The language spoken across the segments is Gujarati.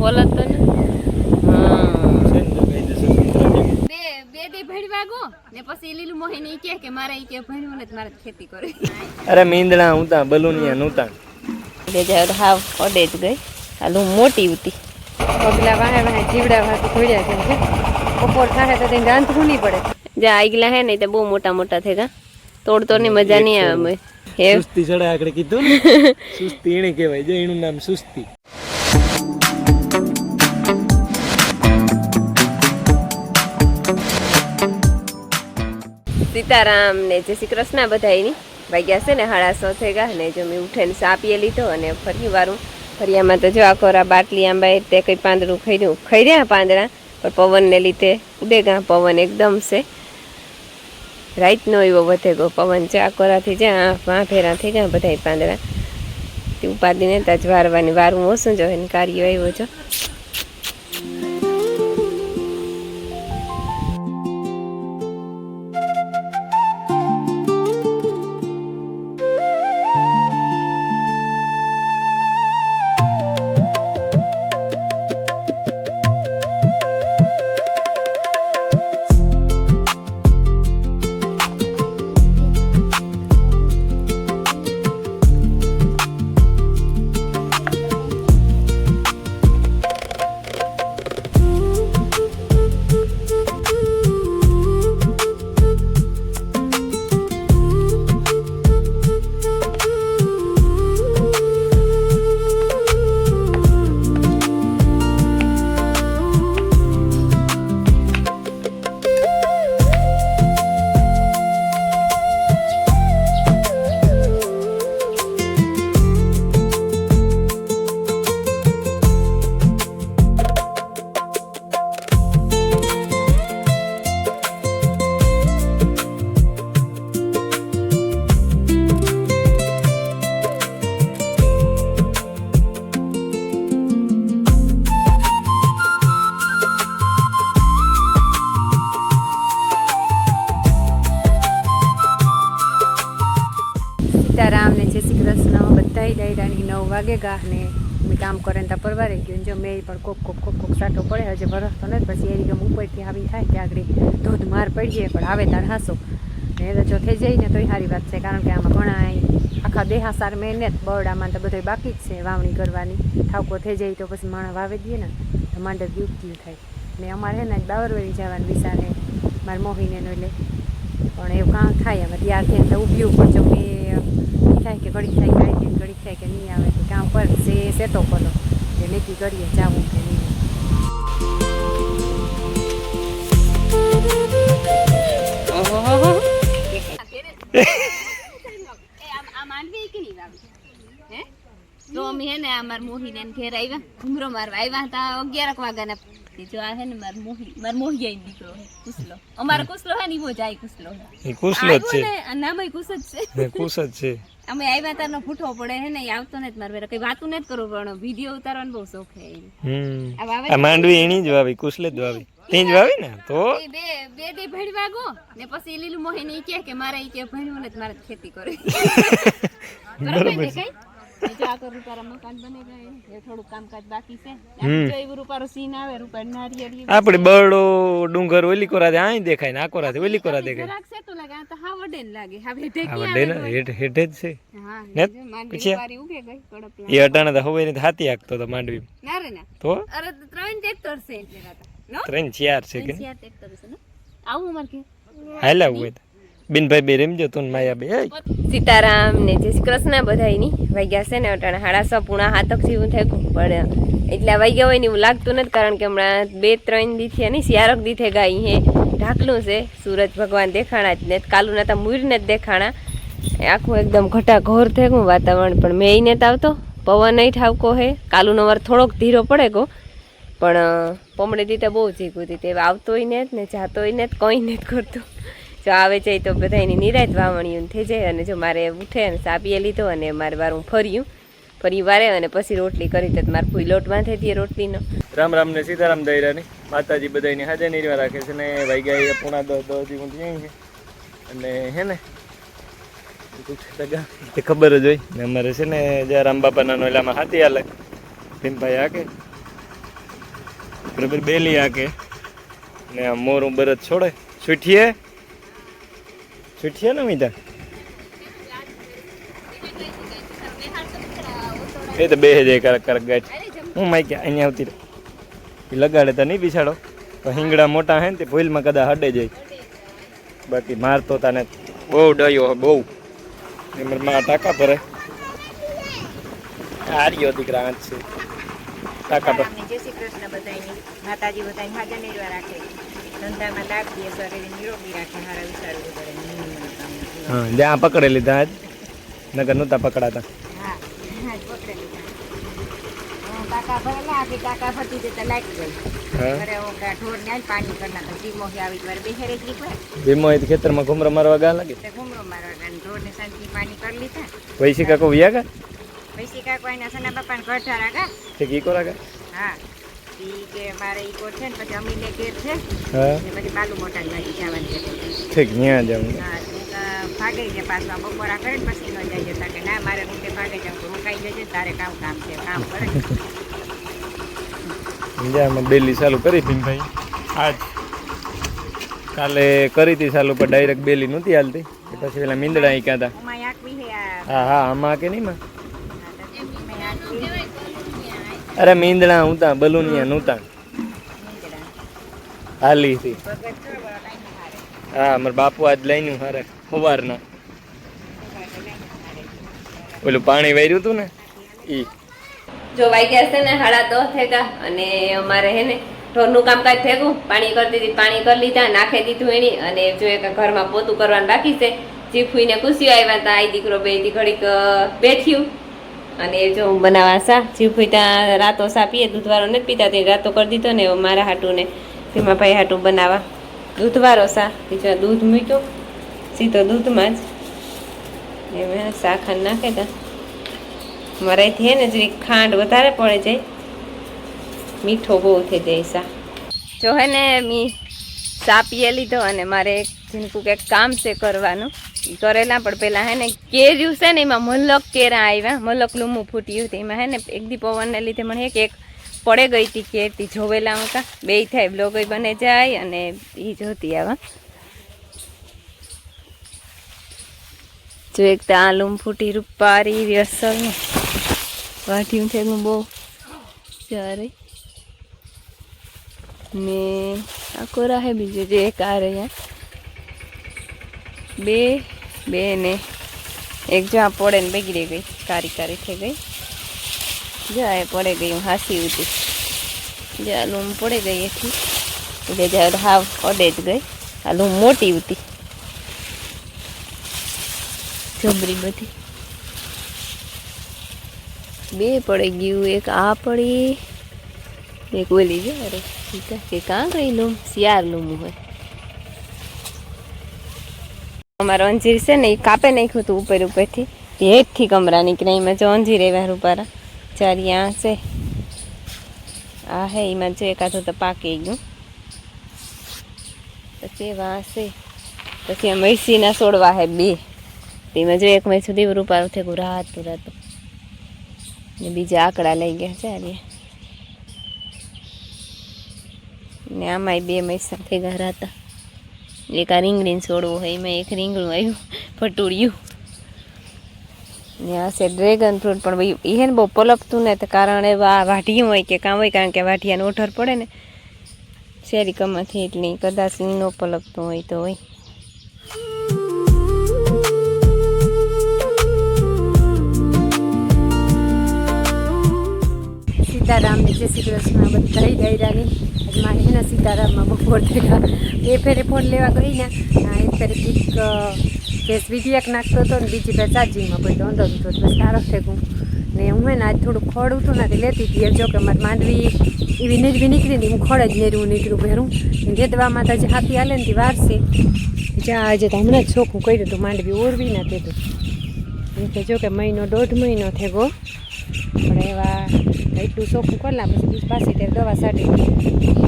બોલ તો ને બે દી ભણવા ગો ને પછી લીલું મોહી ને કે મારે ઈ કે ભણવું ને મારે ખેતી કરી. અરે મીંદડા ઉતા બલુનિયા નહોતા બે જાવ હાવ ઓડે જ ગઈ હાલું મોટી ઉતી પગલા વાહે વાહે જીવડા વાહે ધોડ્યા છે કે બપોર થાય તો તેને રાંધવું નહીં પડે. જા આગલા હે ને તે બહુ મોટા મોટા થઈ ગયા તોડતોડની મજા નહીં આવે હે સુસ્તી ચડે આગળ કીધું ને સુસ્તી એને કહેવાય જો એનું નામ સુસ્તી. સીતારામ ને જય શ્રી કૃષ્ણ બધાયની વાગ્યા છે ને 6:30 થઈ ગયા ને જો મેં ઉઠીને ચા પીએ લીધો અને ફરી વારું ફરિયામાં તો જો આ કોરા બાટલી આંબા તે કંઈ પાંદડું ખાઈ રહ્યા પાંદડા પણ પવનને લીધે ઉડે ગયા પવન એકદમ છે રાતનો એવો વધે ગયો પવન ચા કોરાથી જ્યાં ફેરા થઈ ગયા બધા પાંદડા તે ઉપાડીને ત્યાં જ વારવાની વારું ઓછું જો એને કાર્ય આવ્યો છો. સીતારામ ને જય શ્રી કૃષ્ણ બધાય ડાયરાની 9 વાગે ગા ને મેં કામ કરે ને ત્યાં પરવારે ગયું જો મેં પણ કોક સાટો પડે હજી વરસતો નથી પછી એની ગમ ઉપરથી આવી થાય ત્યાં આગળ ધોધમાર પડી જાય પણ આવે તાર હાસો ને તો જો થઈ જાય ને તોય સારી વાત છે કારણ કે આમાં ઘણા આખા દેહાસાર મેં ને બરડામાં તો બધું બાકી જ છે વાવણી કરવાની ઠાવકો થઈ જાય તો પછી માણસ વાવી દઈએ ને તો માંડર યુક્તિ થાય ને અમારે ને બાવરવેરી જવાનું વિસાને મારે મોહીને એટલે પણ એવું કામ થાય અમે ત્યાર થઈને તો ઊભ્યું પણ જો મેં થાય કે ઘડી થાય કાંઈ કે ઘડી થાય કે નહીં આવે તો કામ પર સેટો કરો કે નક્કી કરીએ જાવું કે નહીં. તો અમે હે ને અમાર મોહીને ઘેર આવ્યા ઘૂમરો મારવા આવ્યા હતા 11 વાગ્યાના જો આ હે ને માર મોહી આઈ દીકરો હે કુસલો અમાર કુસલો હે ની વો જાય કુસલો એ કુસલો જ છે આ નામય કુસ જ છે ને કુસ જ છે અમે આવ્યા તારનો ફૂટો પડે હે ને આવતો ને માર વેરા કઈ વાતું ન કરો પણ વિડિયો ઉતારવાનો બહુ શોખ હે આ માંડવી એની જ વાવી કુસલે જ વાવી તે જ વાવી ને તો બે દી ભણવા ગો ને પછી લીલું મોહી ને કે મારે ઈ કે ભણવું ને મારે ખેતી કરી બરાબર છે. જો આ તો રૂપારા મકાન બને ગયે એ થોડું કામકાજ બાકી છે જો એવું રૂપારો સીન આવે રૂપાર નારિયેળી આપણે બરડો ડુંગર ઓલી કોરા દે આઈ દેખાય ને આ કોરા દે ઓલી કોરા દેખાય લાગશે તો લાગે આ તો હા વડે ને લાગે હવે ઢેકી આ આવે વડે ને હેઠે જ છે હા ને માંડવી પારી ઉગે ગઈ કડપ એ અટાણે તો હવે ને હાથી આકતો તો માંડવી ના રે ના તો અરે 3 ટ્રેક્ટર છે એટલે રાતા નો 3-4 છે કે 4 ટ્રેક્ટર છે ને આવું અમાર કે હાલા હોય બિનભાઈ બે રમજો તું માયા બે સીતારામ ને જય શ્રી કૃષ્ણ બધાયની વાગ્યા છે ને અટાણે 6:30 પૂણા 7 જેવું થઈ ગયું પણ એટલા વાગ્યા હોય ને એવું લાગતું નથી કારણ કે હમણાં 2-3 દી થયા નહીં શિયાળક દી થઈ ગાઈ હે ઢાકલું છે સૂરજ ભગવાન દેખાણા જ ને કાલુ નતા મૂરને જ દેખાણા આખું એકદમ ઘટા ઘોર થઈ ગયું વાતાવરણ પણ મેં ને આવતો પવન નહીં ઠાવકો હે કાલુનો વાર થોડોક ધીરો પડે ગો પણ પમડે દીધા બહુ જીગું હતી તે આવતોય ને જ ને જાતોય ને જ કંઈ નથી કરતું જો આવે છે તો બધા એની નિરાત વાવણીયું થઈ જાય અને જો મારે ઉઠે અને સાપીએ લીધો અને મારે વાર હું ફરી વારે અને પછી રોટલી કરી તો મારે કોઈ લોટ બાંધે હતી રોટલીનો. રામ રામ ને સીતારામ દૈરાની માતાજી બધાની હાજર નિર્વા રાખે છે ને વાગ્યા પૂણા 10 થી ઊંધી અહીં છે અને હે ને તે ખબર જ હોય ને અમારે છે ને જ્યાં રામ બાપાના નોલામાં હાથી હાલે ભીમભાઈ હાકે બરાબર બેલી આકે ને આ મોરું બરત છોડે છૂટીએ ને મીધા એ તો બે જાય કરક કરક ગાય હું માઈ અહીંયા આવતી રહે એ લગાડે તો નહીં બિસાડો તો હિંગડા મોટા હે ને તે ભૂલમાં કદાચ હડે જાય બાકી મારતો તાને બહુ ડયો બહુ એમાં માં ટાંકા ભરે હાર્યો દીકરા આજ છે ટાંકા ભરે જય શ્રી કૃષ્ણ બધાયની માતાજી બધાય હાજર નિર્વા રાખે ધંધામાં લાગ દે શરીર નિરોગી રાખે હારા વિચારવું પડે હા જ્યાં પકડે લીધા આજ નગર નહોતા પકડાતા હા આજ પકડે લીધા ટાંકા ભરેલા આખી ટાંકા ફરતી જતા લાગી ગઈ ઘરે ઢોર ને પાણી કરી નાખે ધીમો આવી વાર બેહેરે જ નીકળે ધીમો ખેતરમાં ઘુમરો મારવા ગા લાગે ઘૂમરો મારવા ઢોર ને શાંતિ પાણી કરી લીધા વૈસી કાકો વિયા ગા પૈસી કાકો એના સના બાપાને ઘરઠા રાખા ઠીક ઈ કોરા ગા હા ઈ કે મારે ઈ કોર છે ને પછી અમીને ઘેર છે હા ને પછી બાલુ મોટા બાજી જવાની છે ઠીક ન્યા જાઉં હા ભાગે છે પાછા બપોરા કરે ને પછી ન જાય જતા કે ના મારે રૂટે ભાગે જાવ તો રોકાઈ જજે તારે કામ છે કામ કરે જ્યાં બેલી ચાલુ કરી હતી ભાઈ આજ કાલે કરી હતી ચાલુ પણ ડાયરેક્ટ બેલી નહોતી હાલતી પછી પેલા મીંદડા ઈ ક્યાં હતા ઉમાં આકવી હે આ હા હા આમાં કે નહીં માં મેં આકવી અરે મીંદડા ઉતા બલુનિયા નહોતા હાલી હતી ભગત છો બડા ટાઈમ હારે હા મારા બાપુ આજ લઈને હારે સવારના ઓલું પાણી વાર્યું હતું ને ઈ જો વાગ્યા છે ને 10:30 થયા અને અમારે હે ને ઢોરનું કામકાજ થયું પાણી કરતી હતી પાણી કરી લીધા નાખી દીધું એની અને જો એક ઘરમાં પોતું કરવાનું બાકી છે ચીફુઈને ખુશીઓ આવ્યા હતા આ દીકરો બે થી ઘડીક બેઠ્યું અને જો હું બનાવવા સા ચીફુઈ ત્યાં રાતો સા પીએ દૂધવાળો નથી પીતા તે રાતો કરી દીધો ને મારા હાટું ને તેમાં ભાઈ હાટું બનાવવા દૂધવાળો સા બીજા દૂધ મૂક્યો સીધો દૂધમાં જ એમાં શાખાને નાખે તા મારાથી હે ને જરી ખાંડ વધારે પડે જાય મીઠો બહુ થઈ જાય સા જો હે ને મી સા પીએ લીધો અને મારે જીનકું કંઈક કામ છે કરવાનું એ કરેલા પણ પેલા હે ને કેર્યું છે ને એમાં મલક કેરા આવ્યા મલક લૂમું ફૂટ્યું હતું એમાં હે ને એક દી પવનને લીધે મને એક પડે ગઈ હતી કેરતી જોવેલા હતા બે થાય બ્લોગય બને જાય અને એ જોતી આવા જો એક તો આ લૂમ ફૂટી રૂપારી વ્યસલનું વાઢ્યું છે હું બહુ ચારે ને આ કોરા હે બીજું જે એક આ રહ્યા બે ને એક જો આ પડે ને બગડી ગઈ કારી કારી થઈ ગઈ જો આ પડે ગઈ હું હાસી ઉતી જો આ લૂમ પડે ગઈ એથી એટલે જ્યારે હાવ અડે જ ગઈ આ લૂમ મોટી ઉતી જબરી બધી બે પડી ગયું એક આ પડી એક ઓલી છે અરે સીતા કે કાં ગઈ લૂમ શિયાર લૂમ હોય અમારો અંજીર છે ને એ કાપે નાખ્યું હતું ઉપર ઉપરથી હેઠથી કમરા નીકળે એમાં જો અંજીર એવા રૂપારા ચારી આ છે આ હે એમાં જો એકાદું તો પાકી ગયું પછી એવા છે પછી આ મરસીના છોડવા હે બે તેમાં જો એક મહિના સુધી રૂપારું થયું રાતું ને બીજા આંકડા લઈ ગયા ચારીએ ને આમાંય બે મૈસા થઈ ગયા હતા એક આ રીંગણીને છોડવું હોય એમાં એક રીંગણું આવ્યું ફટુડ્યું ને આ છે ડ્રેગન ફ્રૂટ પણ ભાઈ એ ને બહુ પલકતું ને તો કારણ આ વાઢિયું હોય કે કામ હોય કારણ કે વાઢિયાને ઓઠર પડે ને શેરી કમાંથી એટલી કદાચ ન પલકતું હોય તો હોય સીતારામને જય શ્રી કૃષ્ણ બધા ડાયરાની મારે એના સીતારામમાં બપોર થયા બે ફેરે ફોન લેવા ગઈ ને એક ફેરે પીક ગેસ વિધિયક નાખતો હતો ને બીજી ફેર ચાર્જિંગમાં પડતો અંધો હતો બસ સારો થયું ને હું હે ને આજ થોડું ખોડ ઉઠું ને લેતી હતી જો કે મારી માંડવી એવી નીકળી નીકળી ને હું ખોડ જ નેરું નીકળું ભેરું જેતવામાં તો જે હાથી હાલે ને વાર છે જ્યાં આજે તો હમણાં જ ચોખ્ખું કર્યું હતું માંડવી ઓરવી ના કીધું એમ કે જો કે મહિનો 1.5 મહિનો થયો પણ એવા એટલું ચોખ્ખું કરલા પછી પાછી ત્યારે દવા સાટી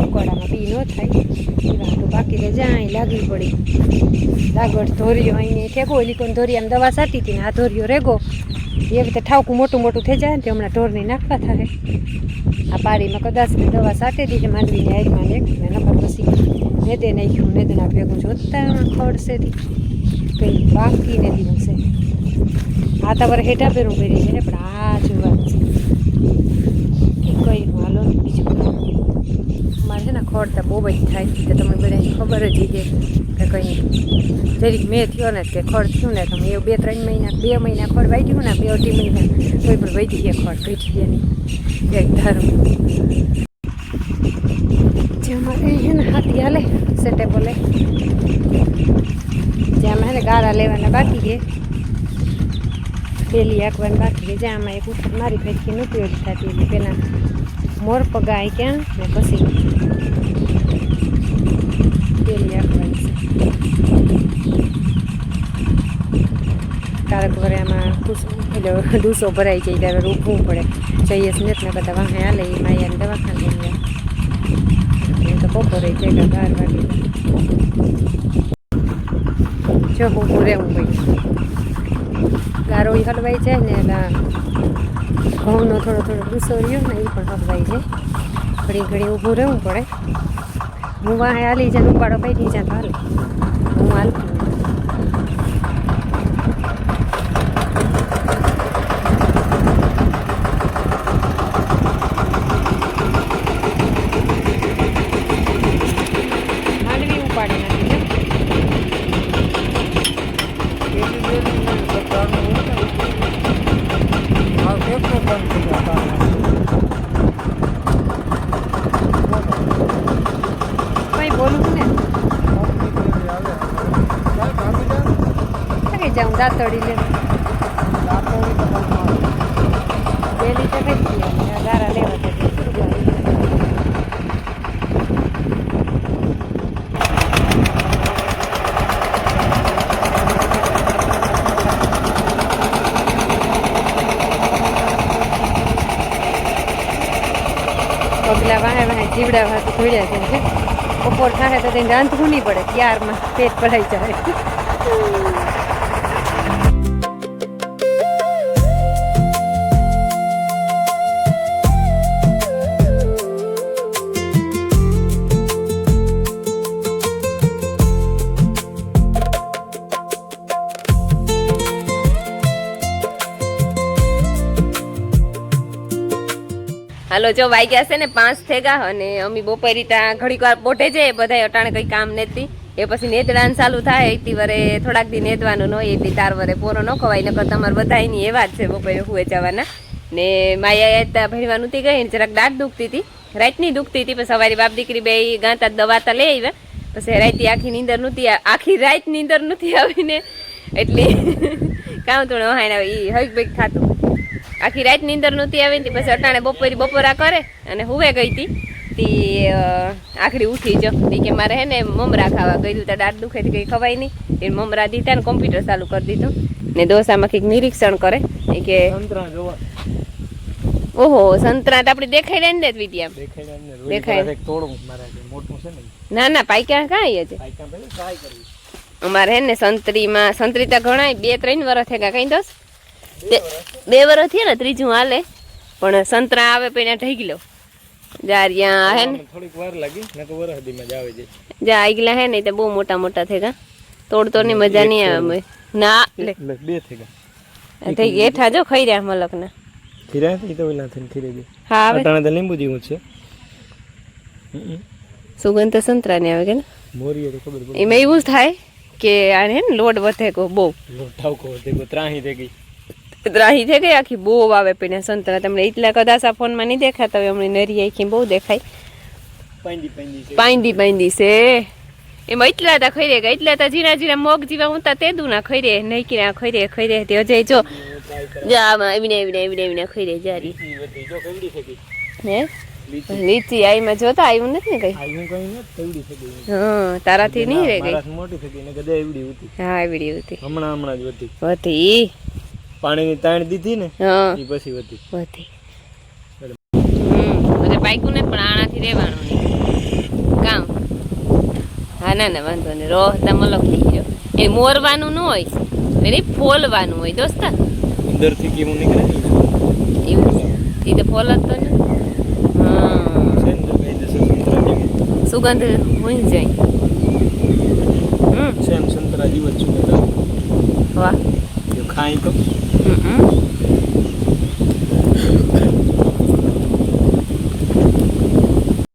ઉકોડામાં બી ન થાય એવા તો બાકી તો જ્યાં લાગવી પડી લાગડ ધોર્યો અહીંને ઠેકો લીકોને ધોરિયામાં દવા સાટી હતી ને આ ધોર્યો રેગો એ રીતે ઠાવકું મોટું મોટું થઈ જાય ને તે હમણાં ઢોરને નાખવા થાય. આ પાડીમાં કદાચ દવા સાટી દીધી માંડવીની આઈરમાં ને નફર પછી નેદે નાખ્યું નેદના ભેગું જોતા ખડશેથી કંઈ બાકી નથી મૂકશે. આ તમારે હેઠા પહેરું પહેરી છે ને પણ આ જોવાનું છે કઈ હાલો ને બીજું અમારે છે ને ખોડતા બહુ જ થાય તો તમને બધાને ખબર જ છે કે કંઈ જરીક મેં થયો ને કે ખડ થયું ને તમે એવું 2-3 મહિના 2 મહિના ખડ વાઢ્યું ને 2-2.5 મહિના કોઈ પણ વધી ગયા ખડ ઘટી ગયા નહીં એક ધારો જેમાં એ છે ને હાથી હાલે સેટે બોલે જ્યાં હે ને ગારા લેવાના બાકી છે પેલી આંકવાની બાકી છે જ્યાં આમાં એક ઉઠાડ મારી ફેરથી નહોતી ઓલી થતી એટલે પહેલાં મોર પગાય ક્યાં ને પછી પેલી આંકવાની છે કારક વરે આમાં ડૂસો ભરાઈ જાય ત્યારે રૂપવું પડે જઈએ ને બધા વાહે હાલે એ માયાને દવાખાને એ તો બપોરે જાય 12 વાગે જો ઊભું રહેવું ભાઈ ગારો હલવાઈ જાય ને એટલે ઘઉંનો થોડો ડૂસો રહ્યો ને એ પણ હલવાઈ જાય ઘડી ઘડી ઊભું રહેવું પડે હું વાહે હાલી જાય ઉપાડો બેઠી જાય તો હાલે હું હાલતી જાઉં દાંતડી લે પેલી તો કઈ ગયા ગારા લેવા પગલા વાહે વાહે જીવડા વાહે ધોળ્યા છે બપોર થાય તો તેને રાંધવું નહીં પડે ત્યારમાં પેટ ભરાઈ જાય. હાલો જો વાગ્યા છે ને 5 થઈ ગયા અને અમે બપોરી ત્યાં ઘડીક વાર પોઠે છે બધા અટાણે કંઈ કામ નથી એ પછી નેતડાન ચાલુ થાય એટલી વરે થોડાક દી નેતવાનું ન હોય એટલી તાર વરે પોરો ન ખવાય નકર તમારે બધાની એવા જ છે બપોરે હુએ જવાના ને માયા ભણવા નહોતી ગઈ ને જરાક દાંત દુખતી હતી રાતની દુખતી હતી પછી સવારે બાપ દીકરી બે ગાતા દવા તા લઈ આવ્યા પછી રાતની આખી નીંદર નહોતી આખી રાત નીંદર નહોતી આવીને એટલી કામ તો હાય એ હક બેક થતું આખી રાત નીંદર નહોતી આવી ને પછી અટાણે બપોરા કરે અને હુવે ગઈ હતી તી આખરી ઉઠી જો કે મારે હે ને મમરા ખાવા ગયું તો દાંત દુખે કંઈ ખવાય નહીં એ મમરા દીધા ને કોમ્પ્યુટર ચાલુ કરી દીધું ને દોસામાં કંઈક નિરીક્ષણ કરે એ કે ઓહો સંતરા તો આપણે દેખાય ને વિદ્યા દેખાય ના ના પાઈકા કાંઈ છે અમારે હે ને સંતરી તો ઘણા 2-3 વર્ષ થયા કઈ દોસ 2 વર્ષ થયા ને ત્રીજું હાલે પણ સંતરા આવે પેલા ઢગી લો જારિયા હે ને થોડીક વાર લાગી ને તો વરસ દીમાં જ આવે છે જા આગલા હે ને તો બહુ મોટા મોટા થઈ ગયા તોડતો ની મજા નહીં આવે ના લે 2 થઈ ગયા થઈ ગેઠા જો ખાઈ રહ્યા મલક ના ખીરા થઈ તો ઓલા થઈને ખીરે ગઈ હા આવે અટાણે તો લીંબુ જેવું છે સુગંધ તો સંતરા ને આવે કે ને મોરીએ તો ખબર પડે એમાં એવું થાય કે આને હે ને લોટ વધે કો બહુ લોટ ઠાવકો વધે કો ત્રાહી થઈ ગઈ ત્રાહી થઈ ગઈ આખી બહુ આવે પેલા સંતરા તમને એટલા કદાચ આ ફોનમાં નહીં દેખાતા હોય હમણાં નરી આખી બહુ દેખાય પાંદી છે એમાં એટલા હતા ખાઈ રે એટલા હતા જીરા જીરા મગ જીવા ઊંતા તેદું ના ખાઈ રે નહીં કે ના ખાઈ રે તે અજય જો જામાં એવીને ખાઈ રે જારી હે લીચી આઈમાં જોતા આવ્યું નથી ને કઈ હા તારાથી નહીં રે ગઈ મોટી થઈ ગઈ ને ગદા એવડી હતી હા એવડી હતી હમણાં જ હતી હતી પાણીની તાણ દીધી ને હા એ પછી હતી બધે પાઈકું ને પણ આણાથી રહેવાનું નહીં કામ હા ના વાંધો નહીં રોહ તા મલક થઈ ગયો એ મોરવાનું ન હોય એને ફોલવાનું હોય દોસ્તા અંદરથી કેવું નીકળે ને એવું એ તો ફોલ જ તો ને હા છે ને જો કહી દેશે સંતરા જેવું સુગંધ હોય જાય સેમ સંતરા જેવું જ સુગંધ આવે. વાહ જો ખાય તો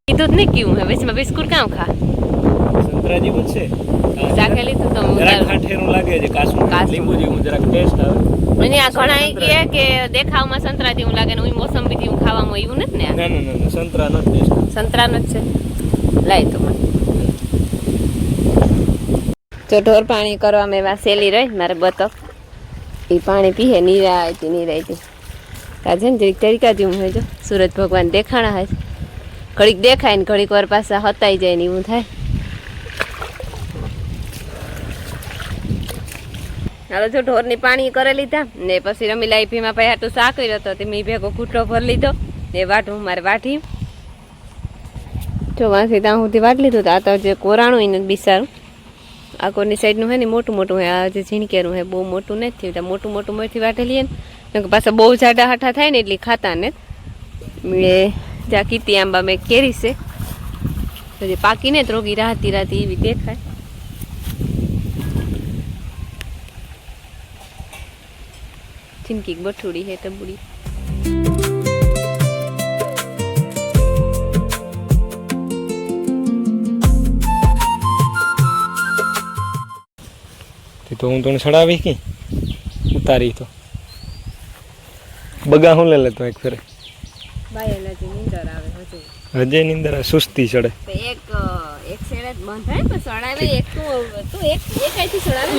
કીધું જ નહીં કેવું હે વચમાં બિસ્કુટ કામ ખા સંતરા જેવું જ છે ચાખે લીધું તો જરાક ખાઠેરું લાગે છે કાચું કાચું. લીંબુ જેવું જરાક ટેસ્ટ આવે. અને આ ઘણા એ કહે કે દેખાવમાં સંતરા જેવું લાગે ને હું મોસંબી જેવું ખાવામાં એવું નથી ને આ ના ના ના સંતરા નો ટેસ્ટ. સંતરાનો જ છે લાય તો મને જો ઢોર પાણી કરવામાં એવા સેલી રહી મારે બતક એ પાણી પીએ નીરાયતી તાજે ને જરીક તરીકા જેવું હોય જો સૂરજ ભગવાન દેખાણા હોય ઘડીક દેખાય ને ઘડીક વાર પાછા હતાઈ જાય ને એવું થાય. હાલો જો ઢોરની પાણી કરી લીધા ને પછી રમીલા ભીમાં ભાઈ હાટું શાક કર્યો હતો તે મેં ભેગો ઘૂંટો ભરી લીધો ને વાટું મારે વાટી જો વાંસી ત્યાં સુધી વાટ લીધું તો આ તો જે કોરાણું એને બિસારું આ કોરની સાઈડનું હે ને મોટું મોટું હે આ જે ઝીણકેરું હે બહુ મોટું નથી થયું ત્યાં મોટું મોટું મરથી વાટેલી ને પાછા બહુ જાડા હાઠા થાય ને એટલી ખાતા ને મેં જ્યાં કીતી આંબા મેં કેરી છે તો જે પાકીને જ રોગી રાહતી એવી દેખાય. ચીમકી બઠુડી હે ટબુડી તો હું તને સડાવી કે ઉતારી તો બગા હું લે લેતો એક ફેરે બાયલા જે નીંદર આવે હજુ હજે નીંદર સુસ્તી ચડે તો એક શેડે જ બંધ થાય પણ સડાવે એક તું એક આઈથી સડાવે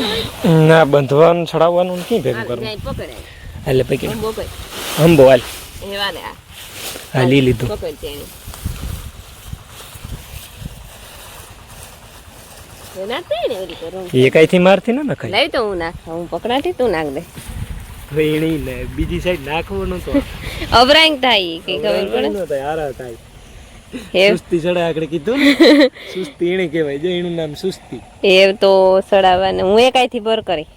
ના બંધવાનું છડાવવાનું કી ભેગું કરવું નહીં પકડાય એટલે પૈકી અંબો કઈ હંબો હાલ એવા ને આ હાલી લીધું પકડ છે એની નાખતી ને એવી કરું એકાઈથી મારથી ના નખાય લઈ તો હું નાખ હું પકડાતી તું નાખ દે રેણી ને બીજી સાઈડ નાખવાનું તો અબરાંગ થાય કે ખબર પડે ન થાય આરા થાય હે સુસ્તી ચડે આગળ કીધું ને સુસ્તી એને કહેવાય જો એનું નામ સુસ્તી એ તો સડાવવાને હું એકાઈથી બર કરી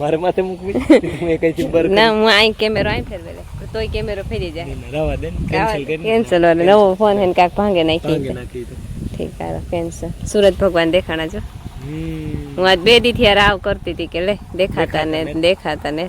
મારે માથે મૂકવી હું એકાઈથી બર ના હું અહીં કેમેરો અહીં ફેરવે લે તોય કેમેરો ફેરી જાય રવા દે કેન્સલ કરી કેન્સલ વાળો નવો ફોન હે કાક ભાંગે નાખી ભાંગે નાખી દે ઠીક આ કેન્સલ સૂરજ ભગવાન દેખાણા જો હું આજ 2 દી થી રાવ કરતી હતી કે લે દેખાતા ને